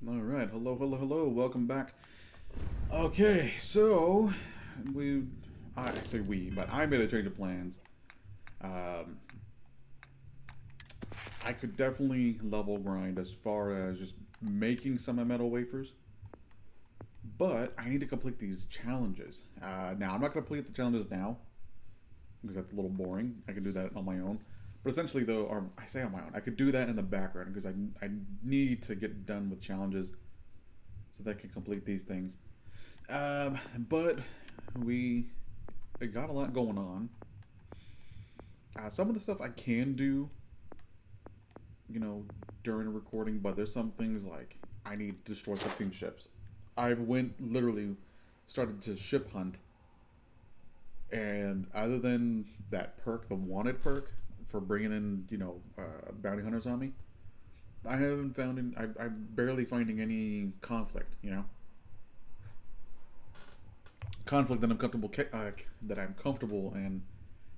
Alright, hello, welcome back. Okay, so, I say we, but I made a change of plans. I could definitely level grind as far as just making some metal wafers, but I need to complete these challenges. Now, I'm not going to complete the challenges now, because that's a little boring. I can do that on my own. But essentially, though, or I say on my own, I could do that in the background, because I need to get done with challenges so that I can complete these things. But we got a lot going on. Some of the stuff I can do, during a recording, but there's some things like I need to destroy 15 ships. I literally started to ship hunt, and other than that perk, the wanted perk for bringing in, bounty hunters on me, I haven't found I'm barely finding any conflict, conflict that I'm comfortable and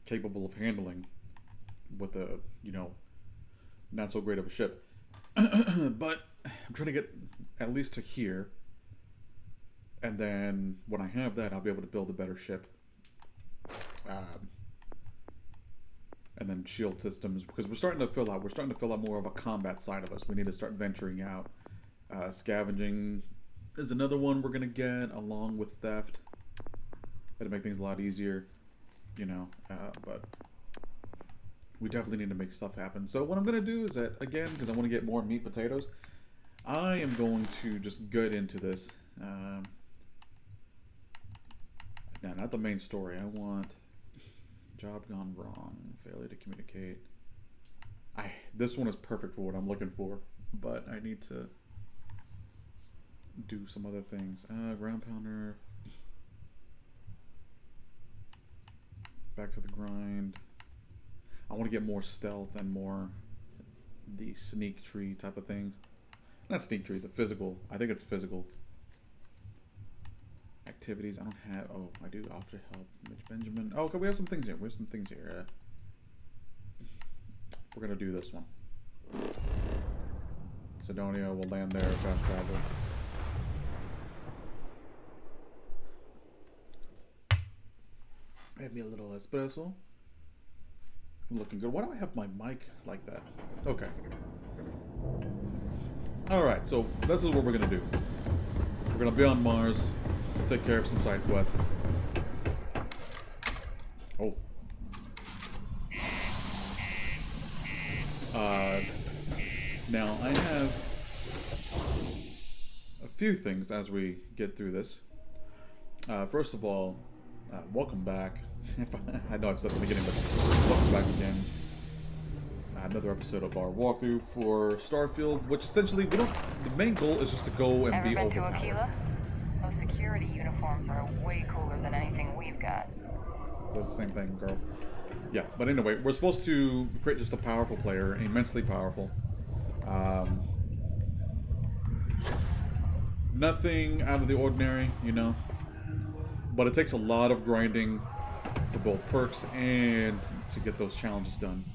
capable of handling with a not so great of a ship. But I'm trying to get at least to here, and then when I have that, I'll be able to build a better ship. And then shield systems, because we're starting to fill out more of a combat side of us. We need to start venturing out. Scavenging is another one we're gonna get, along with theft. That'll make things a lot easier, but we definitely need to make stuff happen. So what I'm gonna do is that, again, because I want to get more meat potatoes, I am going to just get into this. Now, not the main story. I want job gone wrong, failure to communicate. This one is perfect for what I'm looking for, but I need to do some other things. Ground pounder. Back to the grind. I want to get more stealth and more the sneak tree type of things. Not sneak tree, the physical. I think it's physical. Activities. I don't have. Oh, I do. Offer help. Mitch Benjamin. Oh, okay. We have some things here. We're gonna do this one. Sidonia will land there. Fast travel. Have me a little espresso. Looking good. Why do I have my mic like that? Okay. Alright, so this is what we're gonna do. We're gonna be on Mars. Take care of some side quests. Oh. Now, I have a few things as we get through this. First of all, welcome back. I know I've said at the beginning, but welcome back again. Another episode of our walkthrough for Starfield, which essentially, the main goal is just to go and be overpowered. Ever been to Aquila? Those security uniforms are way cooler than anything we've got. That's the same thing, girl. Yeah, but anyway, we're supposed to create just a powerful player, immensely powerful. Nothing out of the ordinary, but it takes a lot of grinding for both perks and to get those challenges done.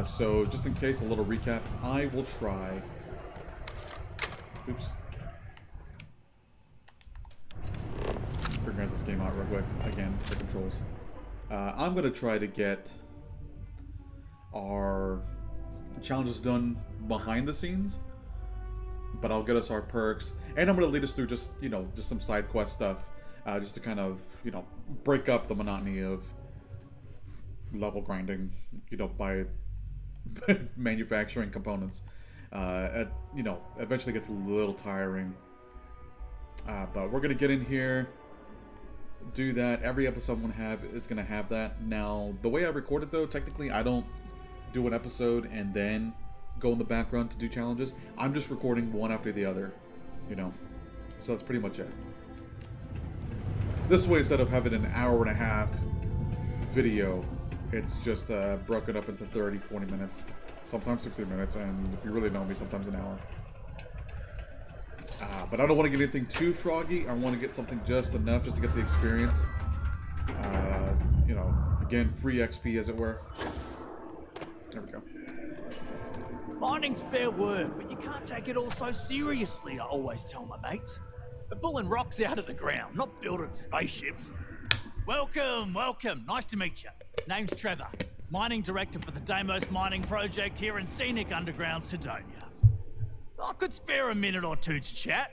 So just in case, a little recap, I will try... Oops. Figuring out this game out real quick. Again, the controls. I'm going to try to get our challenges done behind the scenes, but I'll get us our perks, and I'm going to lead us through just some side quest stuff, just to kind of, break up the monotony of level grinding, by manufacturing components. Eventually gets a little tiring, but we're going to get in here, do that. Every episode I'm going to have that. Now, the way I record it, though, technically, I don't do an episode and then go in the background to do challenges. I'm just recording one after the other, so that's pretty much it. This way, instead of having an hour and a half video, it's just broken up into 30, 40 minutes, sometimes 15 minutes, and if you really know me, sometimes an hour. But I don't want to get anything too froggy. I want to get something just enough, just to get the experience. Again, free XP, as it were. There we go. Mining's fair work, but you can't take it all so seriously, I always tell my mates. We're pulling rocks out of the ground, not building spaceships. Welcome, welcome. Nice to meet you. Name's Trevor, mining director for the Deimos mining project here in scenic underground Sidonia. I could spare a minute or two to chat,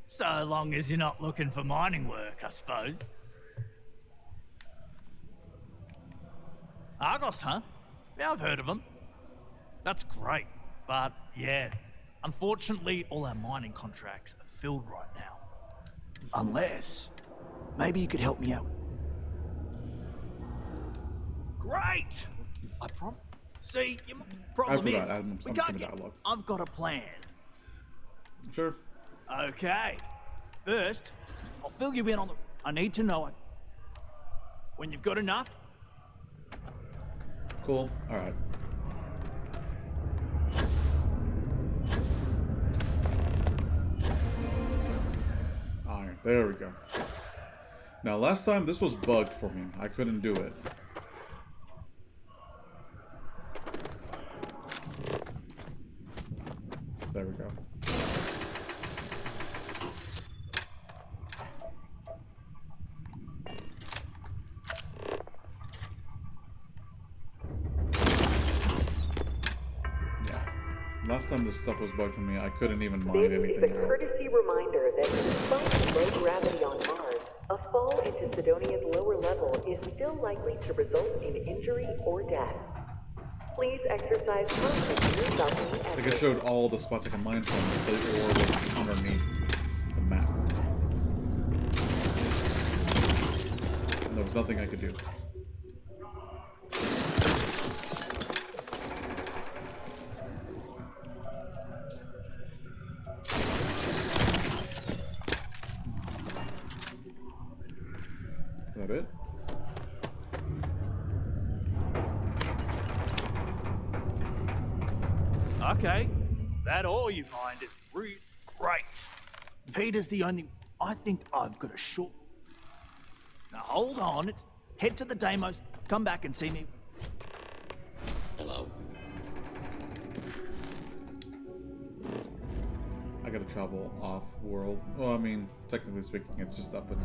so long as you're not looking for mining work, I suppose. Argos, huh? Yeah, I've heard of them. That's great, but yeah, unfortunately all our mining contracts are filled right now. Unless, maybe you could help me out. Great! I promise. See, your problem is, we can't get... I've got a plan. Sure. Okay. First, I'll fill you in on the... I need to know it. When you've got enough... Cool. Alright. Iron. There we go. Now, last time this was bugged for me. I couldn't do it. There we go. Last time this stuff was bugged for me, I couldn't even mine anything This is a courtesy reminder that despite low gravity on Mars, a fall into Sidonia's lower level is still likely to result in injury or death. Please exercise caution in your balcony. I think I showed all the spots I can mine from, but the ore was underneath the map. And there was nothing I could do. Is that it? Okay, that ore you mined is really great. Peter's the only... I think I've got a short... Now hold on, it's... Head to the Deimos, come back and see me. Hello. I gotta travel off-world. Well, I mean, technically speaking, it's just up and...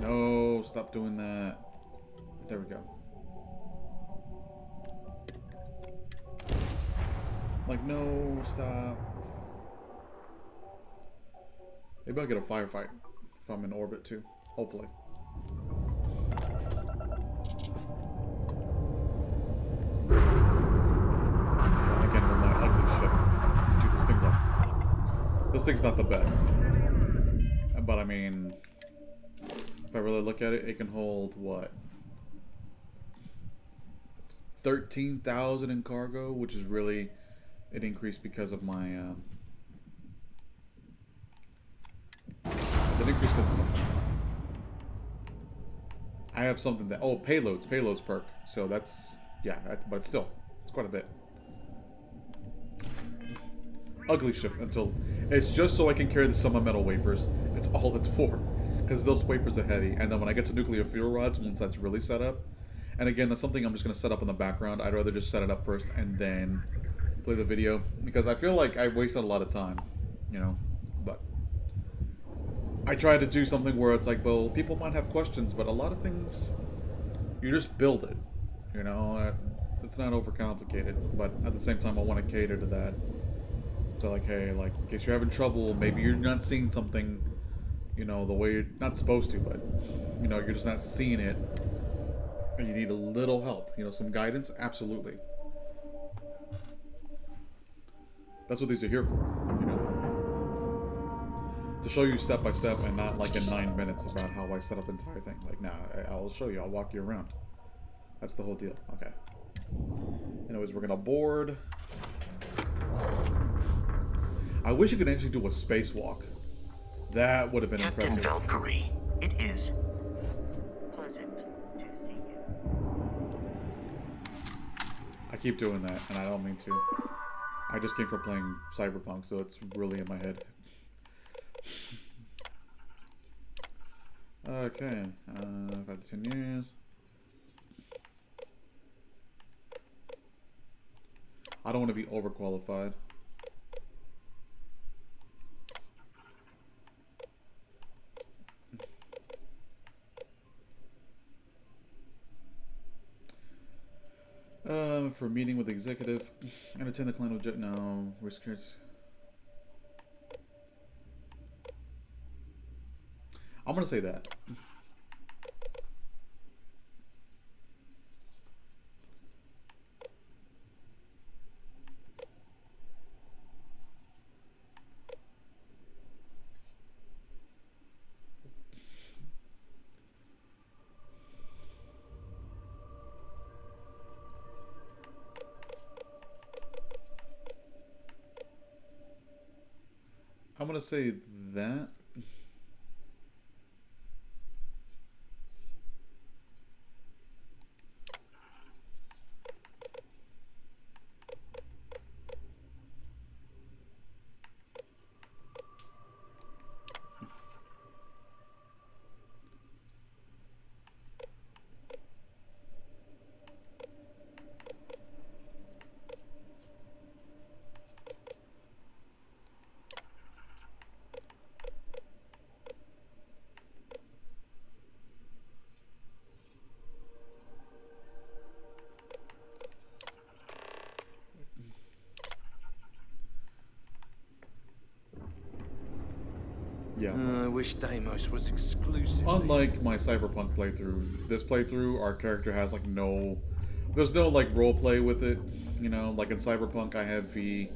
No, stop doing that. There we go. Like, no, stop. Maybe I'll get a firefight if I'm in orbit too. Hopefully. Again, with my ugly ship. Dude, this thing's not the best. But I mean... If I really look at it, it can hold, what? 13,000 in cargo, which is really an increase because of my, it's an increase because of something. I have something that, oh, payloads perk. So that's, yeah, but still, it's quite a bit. Ugly ship until, it's just so I can carry the summer metal wafers. That's all it's for. Because those wafers are heavy, and then when I get to nuclear fuel rods, once that's really set up, and again, that's something I'm just going to set up in the background. I'd rather just set it up first and then play the video, because I feel like I wasted a lot of time, you know, but I try to do something where it's like, well, people might have questions, but a lot of things, you just build it, you know, it's not overcomplicated, but at the same time, I want to cater to that, so like, hey, like, in case you're having trouble, maybe you're not seeing something, you know, the way you're not supposed to, but, you know, you're just not seeing it, and you need a little help, you know, some guidance, absolutely. That's what these are here for, you know. To show you step by step and not like in 9 minutes about how I set up the entire thing. Like, nah, I'll show you, I'll walk you around. That's the whole deal, okay. Anyways, we're gonna board. I wish you could actually do a spacewalk. That would have been impressive. Captain Valkyrie, it is pleasant to see you. I keep doing that, and I don't mean to. I just came from playing Cyberpunk, so it's really in my head. Okay, 5 to 10 years. I don't want to be overqualified. For meeting with the executive, and attend the client object. No, risk cards. I'm gonna say that. I'm gonna say that. Yeah. I wish Deimos was exclusive. Unlike my Cyberpunk playthrough, this playthrough, our character has like no... There's no like role play with it. You know, like in Cyberpunk, I have V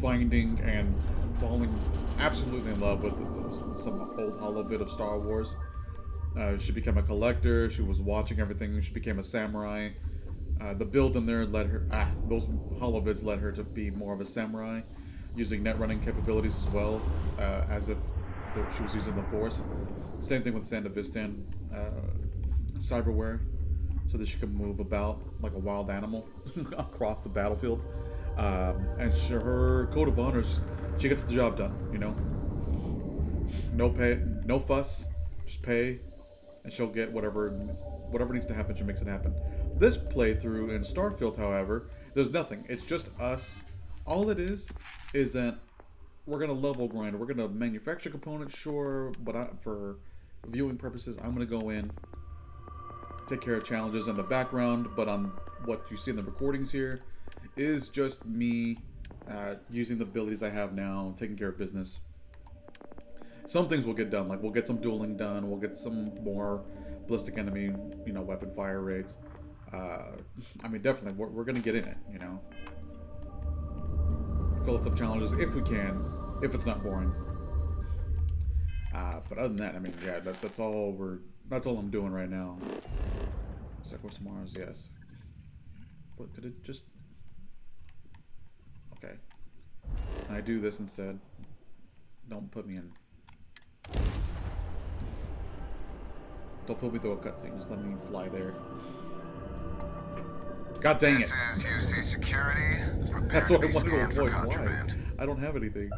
finding and falling absolutely in love with some old hollow bit of Star Wars. She became a collector. She was watching everything. She became a samurai. The build in there led her... those holovids led her to be more of a samurai, using net running capabilities as well, as if she was using the Force. Same thing with Sandavistan cyberware, so that she can move about like a wild animal across the battlefield. And her code of honor is she gets the job done. You know, no pay, no fuss, just pay, and she'll get whatever needs to happen. She makes it happen. This playthrough in Starfield, however, there's nothing. It's just us. All it is that we're gonna level grind. We're gonna manufacture components, sure, but for viewing purposes, I'm gonna go in, take care of challenges in the background. But on what you see in the recordings here is just me using the abilities I have now, taking care of business. Some things will get done, like we'll get some dueling done. We'll get some more ballistic enemy, weapon fire rates. I mean, definitely, we're gonna get in it, Fill out some challenges if we can, if it's not boring. But other than that, I mean, yeah, that's all I'm doing right now. Sequence Mars, yes. What could it just? Okay. Can I do this instead? Don't put me in. Don't put me through a cutscene. Just let me fly there. God dang it! This is UC Security. That's what I wanted to avoid. Why? I don't have anything.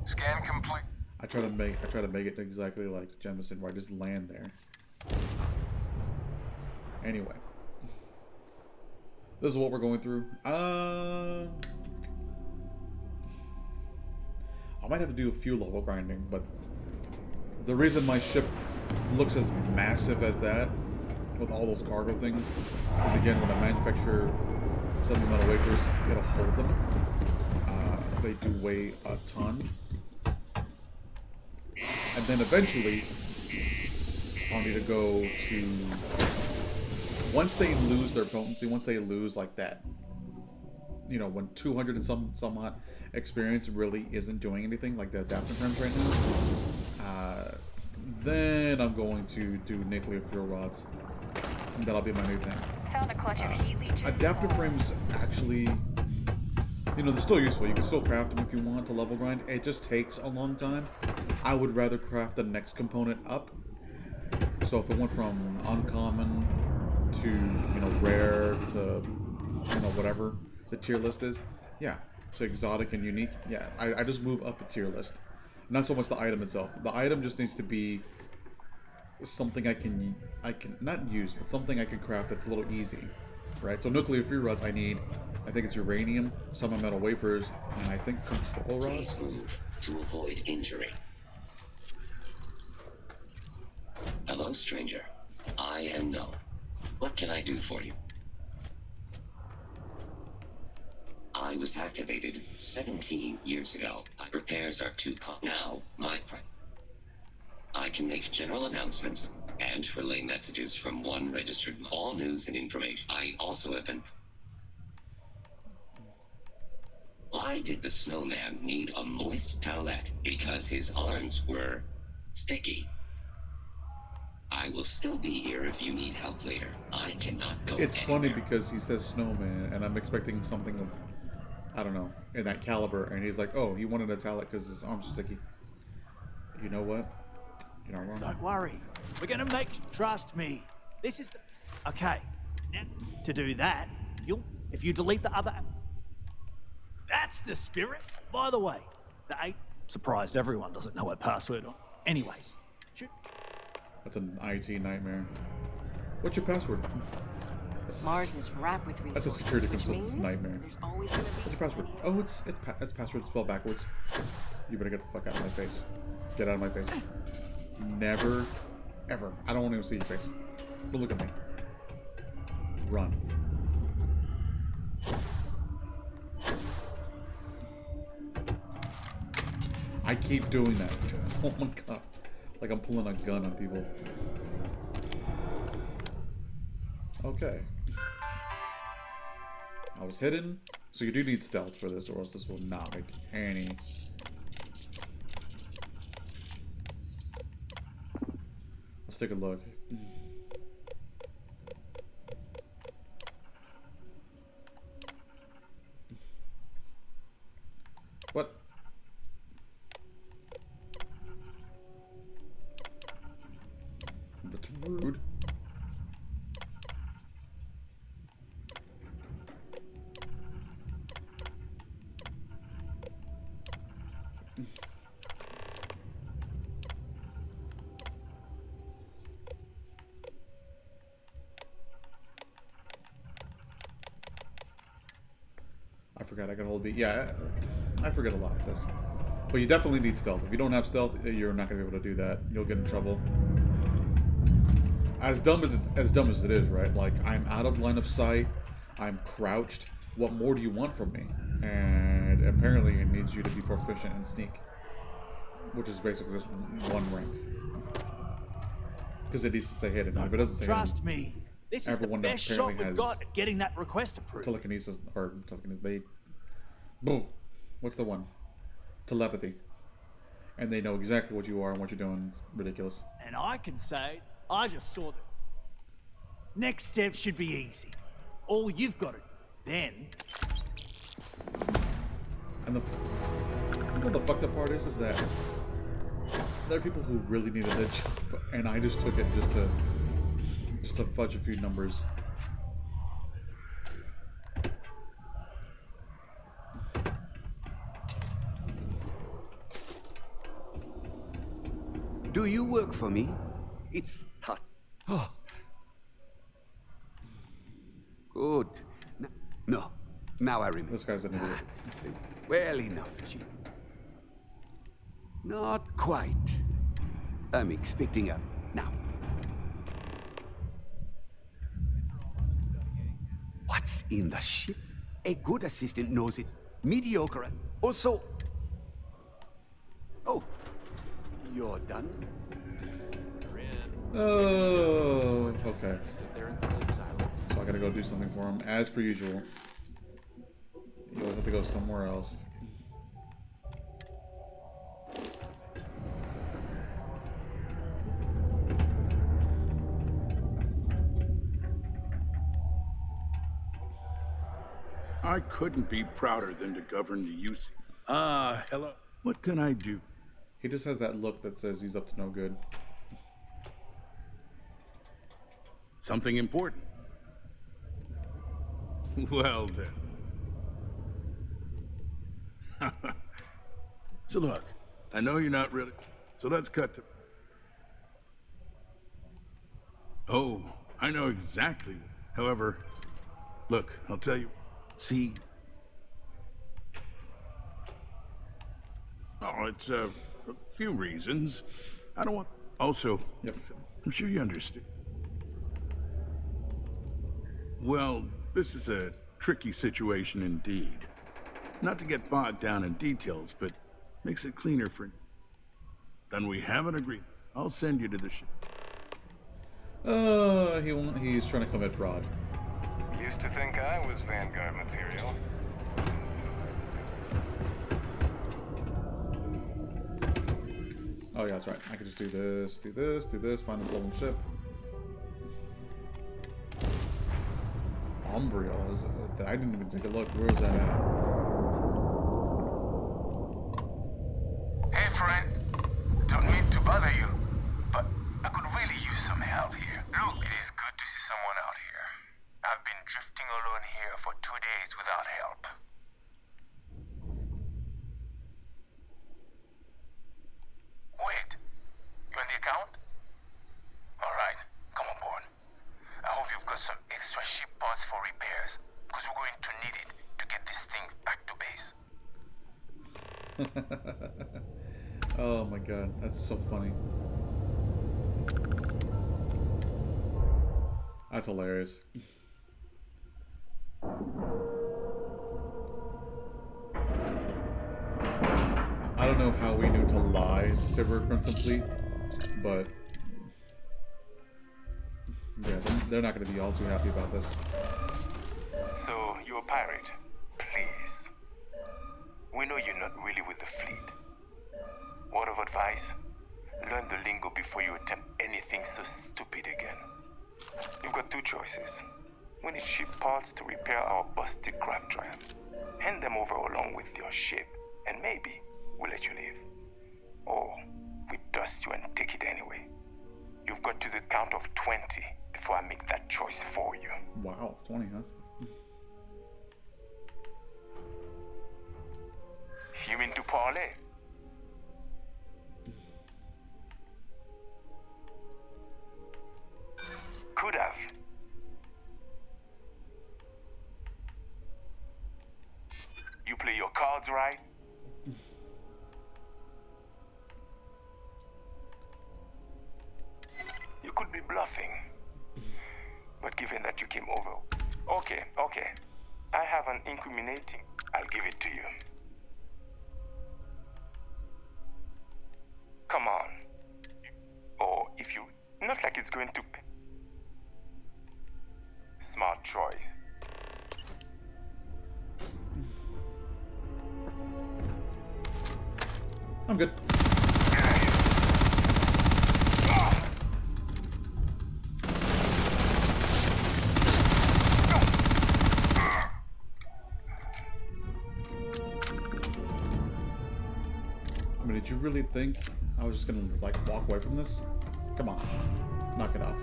Scan complete. I try to make it exactly like Jemison, where I just land there. Anyway, this is what we're going through. I might have to do a few level grinding, but the reason my ship looks as massive as that, with all those cargo things, is again when I manufacture some metal wafers, it'll hold them. They do weigh a ton. And then eventually, I'll need to go to... Once they lose their potency, once they lose like that, when 200 and some odd experience really isn't doing anything, like the adaptive frames right now, then I'm going to do nuclear fuel rods. And that'll be my new thing. Found a clutch of heat leeches. Adaptive frames actually... they're still useful. You can still craft them if you want to level grind. It just takes a long time. I would rather craft the next component up. So if it went from uncommon to, rare to, whatever the tier list is, yeah, to exotic and unique, yeah, I just move up a tier list. Not so much the item itself. The item just needs to be something I can not use, but something I can craft that's a little easy, right? So nuclear fuel rods I need. I think it's uranium, some metal wafers, and I think control rods. Please move to avoid injury. Hello, stranger. I am No. What can I do for you? I was activated 17 years ago. Repairs are too now. I can make general announcements and relay messages from one registered. All news and information. I also have been. Why did the snowman need a moist towelette? Because his arms were sticky. I will still be here if you need help later. I cannot go It's anywhere. funny because he says snowman, and I'm expecting something of, I don't know, in that caliber, and he's like, oh, he wanted a towelette because his arms are sticky. You know what? You're not wrong. Don't worry. We're gonna make. Trust me. This is the. Okay. Now, to do that, if you delete the other. That's the spirit. By the way, the 8. Surprised everyone doesn't know what password on. Anyway. Shoot. That's an IT nightmare. What's your password? Mars is wrapped with That's a resources, security which consultant's means nightmare. there's always gonna be. What's your password? Oh, it's password spelled backwards. You better get the fuck out of my face. Get out of my face. Never, ever. I don't want to even see your face. Don't look at me. Run. I keep doing that. Oh my god. Like I'm pulling a gun on people. Okay. I was hidden. So you do need stealth for this, or else this will not make any... Let's take a look. What? That's rude. I forgot I can hold B. Yeah, I forget a lot of this. But you definitely need stealth. If you don't have stealth, you're not going to be able to do that. You'll get in trouble. As dumb as it is, right? Like, I'm out of line of sight. I'm crouched. What more do you want from me? And apparently it needs you to be proficient in sneak. Which is basically just one rank. Because it needs to say hidden. If it doesn't say Trust hidden, me. This is the everyone best shot apparently we've has got at getting that request approved. telekinesis, or telekinesis, they... Boom. What's the one? Telepathy. And they know exactly what you are and what you're doing. It's ridiculous. And I can say, I just saw that. Next step should be easy. All you've got to do then. And the... You know what the fucked up part is that there are people who really needed that job, and I just took it just to fudge a few numbers. Do you work for me? It's hot. Oh. Good. No. Now I remember. This guy's an idiot. Well enough, Chief. Not quite. I'm expecting a now. What's in the ship? A good assistant knows it. Mediocre. Also. Oh, you're done. Oh, okay. So I gotta go do something for him, as per usual. You always have to go somewhere else. I couldn't be prouder than to govern the use. Hello. What can I do? He just has that look that says he's up to no good. Something important. Well then. So look, I know you're not really. So let's cut to. Oh, I know exactly. However, look, I'll tell you. See. Oh, it's a few reasons. I don't want. Also, Yep. I'm sure you understand. Well, this is a tricky situation indeed. Not to get bogged down in details, but makes it cleaner for. Then we have an agreement. I'll send you to the ship. He's trying to commit fraud. Used to think I was Vanguard material. Oh yeah, that's right. I could just do this, find this stolen ship. Umbriel, I didn't even take a look. Where is that at? Hey friend, don't mean to bother you, but I could really use some help here. Look, it is good to see someone out here. I've been drifting alone here for 2 days without help. Wait, you on the account? Alright, come on board. I hope you've got some extra ship parts for repairs, because we're going to need it to get this thing back to base. Oh my god, that's so funny. That's hilarious. I don't know how we knew to lie to say we're Crimson Fleet, but yeah, they're not going to be all too happy about this. So, you're a pirate. Please. We know you're not really with the fleet. Word of advice? Learn the lingo before you attempt anything so stupid again. You've got two choices. We need ship parts to repair our busted craft drive. Hand them over along with your ship, and maybe we'll let you leave. Or we dust you and take it anyway. You've got to the count of 20 before I make that choice for you. Wow, 20, huh? You mean to parlay? Could have. You play your cards right? You could be bluffing. But given that you came over... Okay. I have an incriminating. I'll give it to you. Come on. Or if you... Not like it's going to... Smart choice. I'm good. I mean, did you really think I was just gonna, like, walk away from this? Come on. Knock it off.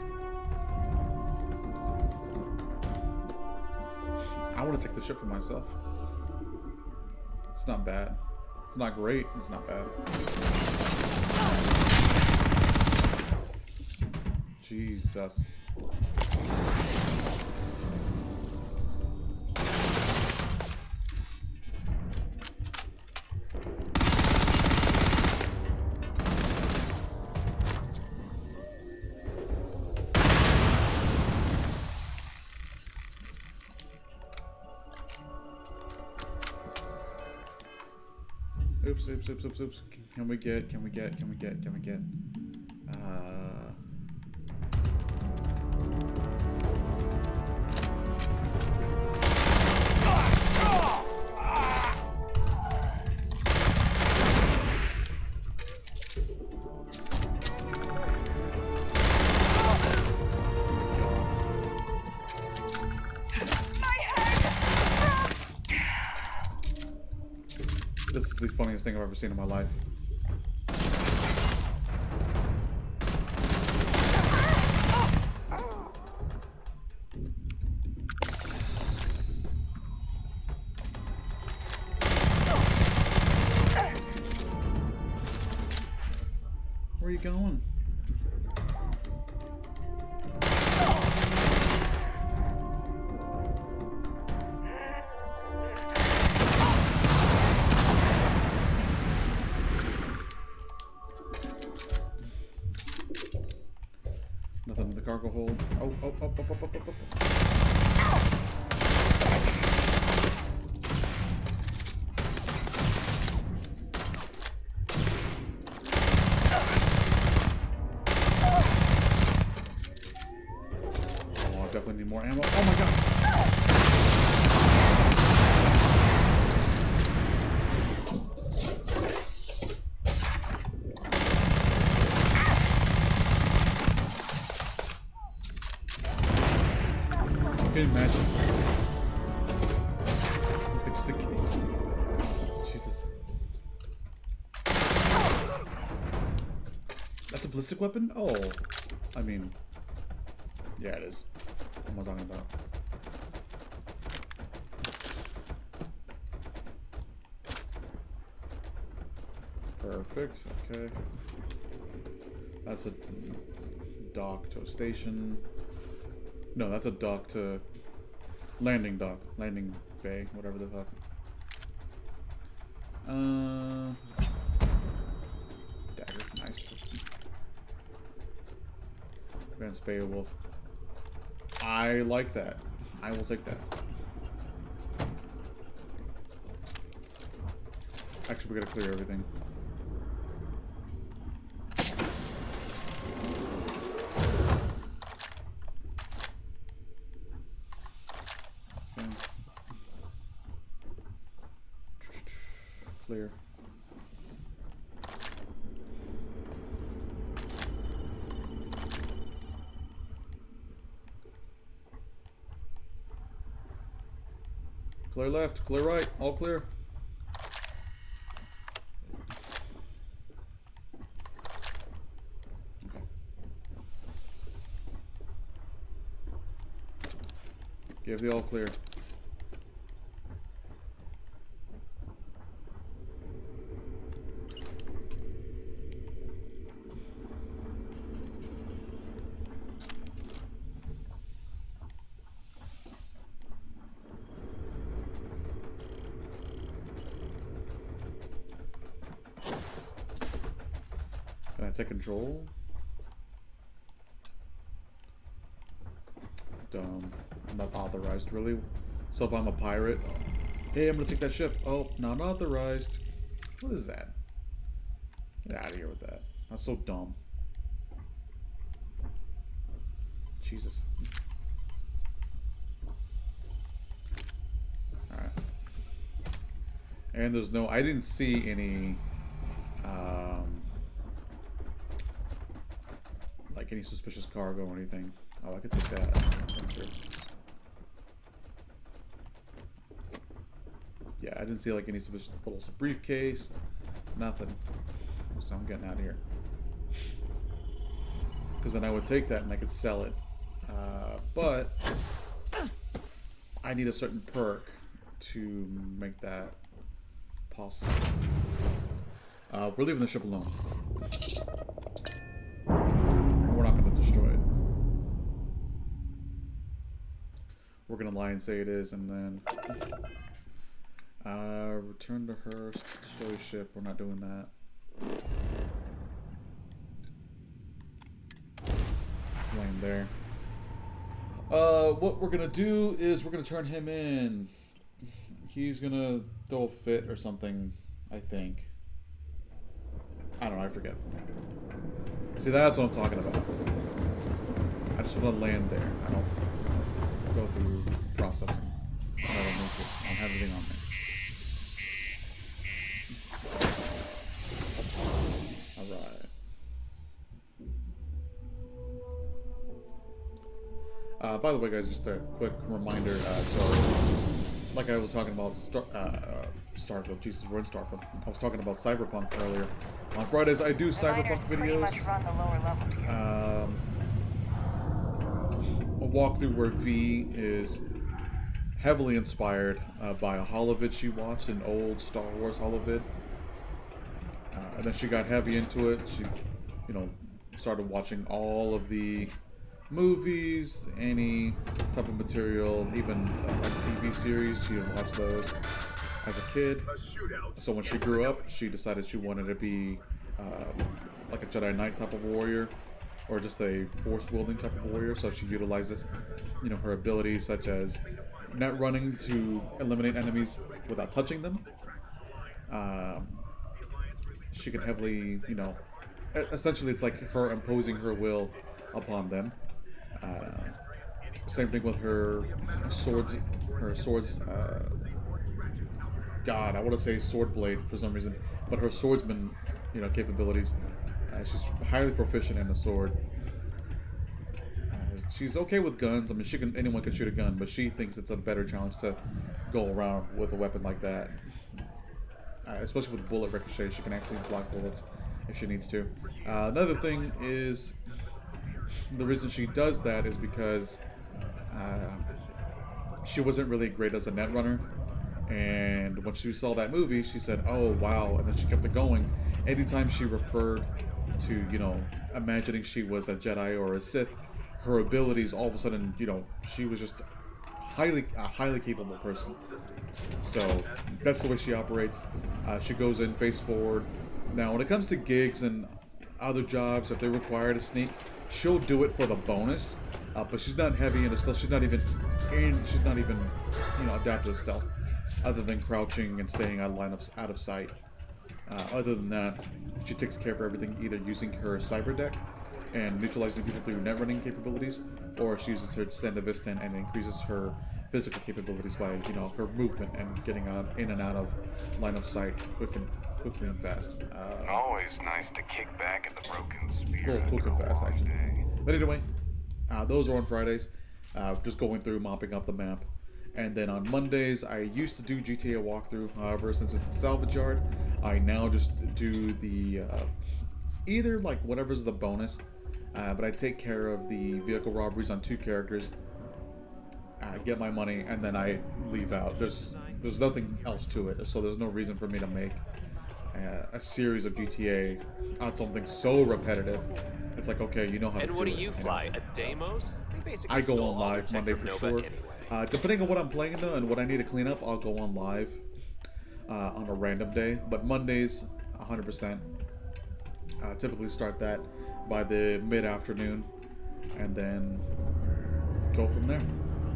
I want to take the ship for myself. It's not bad. It's not great. It's not bad. Jesus. Oops. Can we get? This is the funniest thing I've ever seen in my life. going. Nothing in the cargo hold. Oh, oh, oh, oh, oh, oh, oh, oh. Oh, I definitely need more ammo. Oh my god! Can you imagine? Just in case. Jesus. That's a ballistic weapon? Oh. I mean. Yeah, it is. What am I talking about? Perfect. Okay. That's a dock to a station. No, that's a dock to landing dock, landing bay, whatever the fuck. Dagger, nice. Advanced Beowulf. I like that. I will take that. Actually, we gotta clear everything. Clear. Clear left, clear right, all clear. Okay. Give the all clear. Can I take control? Dumb. I'm not authorized, really. So if I'm a pirate, hey, I'm gonna take that ship. Oh, not authorized. What is that? Get out of here with that. That's so dumb. Jesus. Alright. And there's no... I didn't see any... like any suspicious cargo or anything. Oh, I could take that. Yeah, I didn't see like any suspicious little briefcase. Nothing. So I'm getting out of here. Because then I would take that and I could sell it. But I need a certain perk to make that possible. We're leaving the ship alone. We're not going to destroy it. We're going to lie and say it is, and then return to Hearst, destroy ship. We're not doing that. It's laying there. What we're going to do is we're going to turn him in. He's going to throw a fit or something, I think. I don't know, I forget. See, that's what I'm talking about. I just want to land there. I don't go through processing. I don't need to. I don't have everything on there. Alright. By the way, guys, just a quick reminder. So, like I was talking about Starfield. Jesus, we're in Starfield. I was talking about Cyberpunk earlier. On Fridays, I do Cyberpunk videos. A walkthrough where V is heavily inspired by a holovid she watched, an old Star Wars holovid. And then she got heavy into it. She you know, started watching all of the movies, any type of material, even like TV series. She would watch those as a kid. So when she grew up, she decided she wanted to be like a Jedi Knight type of warrior, or just a force wielding type of warrior. So she utilizes, you know, her abilities such as net running to eliminate enemies without touching them. She can heavily, you know, essentially it's like her imposing her will upon them. Same thing with her swords. God, I want to say sword blade for some reason, but her swordsman, you know, capabilities. She's highly proficient in the sword. She's okay with guns. I mean, anyone can shoot a gun, but she thinks it's a better challenge to go around with a weapon like that. Especially with bullet ricochet, she can actually block bullets if she needs to. Another thing is, the reason she does that is because she wasn't really great as a net runner. And when she saw that movie, she said, "Oh, wow." And then she kept it going. Anytime she referred to, you know, imagining she was a Jedi or a Sith, her abilities, all of a sudden, you know, she was just a highly capable person. So that's the way she operates. She goes in face forward. Now, when it comes to gigs and other jobs, if they require to sneak, she'll do it for the bonus. But she's not heavy into stealth. She's not even, you know, adapted to stealth, other than crouching and staying out of sight. Other than that, she takes care of everything, either using her cyber deck and neutralizing people through net running capabilities, or she uses her stand of vista and increases her physical capabilities by, you know, her movement and getting in and out of line of sight quickly and fast. Always nice to kick back at the broken spear. Well, quick and fast, actually. But anyway, those are on Fridays. Just going through, mopping up the map. And then on Mondays, I used to do GTA walkthrough. However, since it's a salvage yard, I now just do the either like whatever's the bonus, but I take care of the vehicle robberies on 2 characters, get my money, and then I leave out. There's nothing else to it, so there's no reason for me to make a series of GTA out of something so repetitive. It's like, okay, you know how to do it. And what do you fly? A Deimos? I go on live Monday for sure. Depending on what I'm playing though and what I need to clean up, I'll go on live on a random day. But Mondays, 100%. Typically start that by the mid-afternoon and then go from there.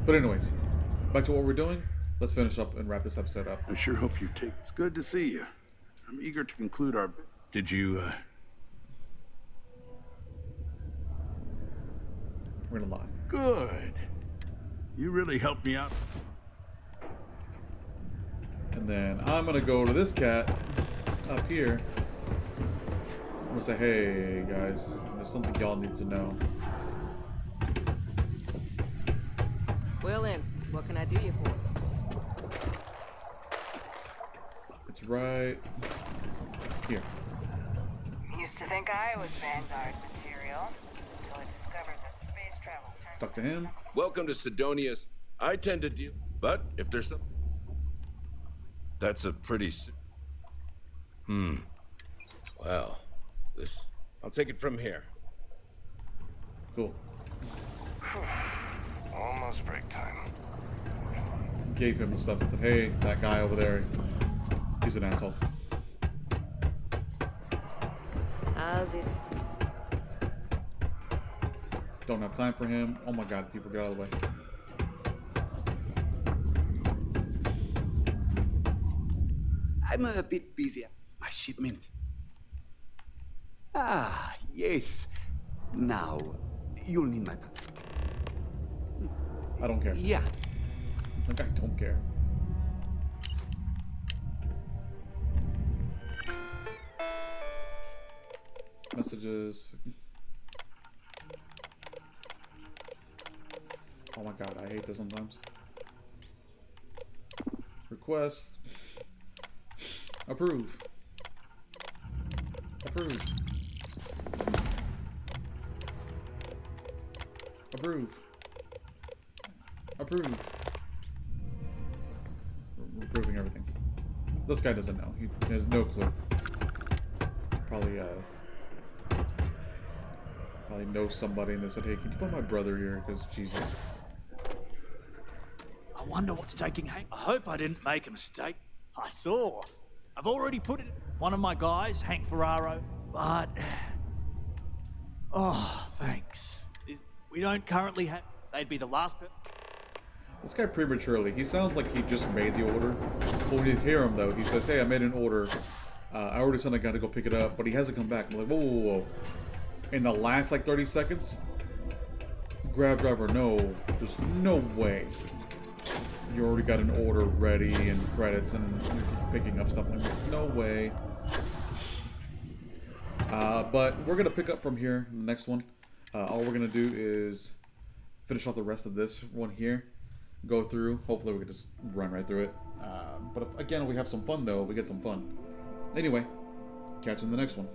But anyways, back to what we're doing. Let's finish up and wrap this episode up. I sure hope you take. It's good to see you. I'm eager to conclude our. Did you? We're gonna lie. Good. You really helped me out. And then I'm gonna go to this cat up here. I'm gonna say, hey guys, there's something y'all need to know. Well, then, what can I do you for? It's right here. Used to think I was Vanguard material until I discovered that space travel turned. Talk to him. Welcome to Sidonia's. I tend to deal, but if there's some, that's a pretty. Well, this. I'll take it from here. Cool. Almost break time. Gave him the stuff and said, hey, that guy over there, he's an asshole. How's it? Don't have time for him. Oh my god, people, get out of the way. I'm a bit busy. My shipment. Ah, yes. Now, you'll need my... I don't care. Yeah. Like, I don't care. Messages. Oh my god, I hate this sometimes. Requests. Approve. Approve. Approve. Approve. We're approving everything. This guy doesn't know. He has no clue. Probably, Probably know somebody and they said, hey, can you put my brother here? Because Jesus. I wonder what's taking Hank. I hope I didn't make a mistake. I saw. I've already put it in one of my guys, Hank Ferraro, but... Oh, thanks. We don't currently have... They'd be the last person... This guy prematurely. He sounds like he just made the order. When you hear him, though, he says, hey, I made an order. I already sent a guy to go pick it up, but he hasn't come back. I'm like, whoa, whoa, whoa. In the last, like, 30 seconds? Grab driver, no. There's no way. You already got an order ready and credits and picking up something. There's no way. But we're going to pick up from here, the next one. All we're going to do is finish off the rest of this one here. Go through. Hopefully we can just run right through it. But if, again, we have some fun, though. We get some fun. Anyway, catch you in the next one.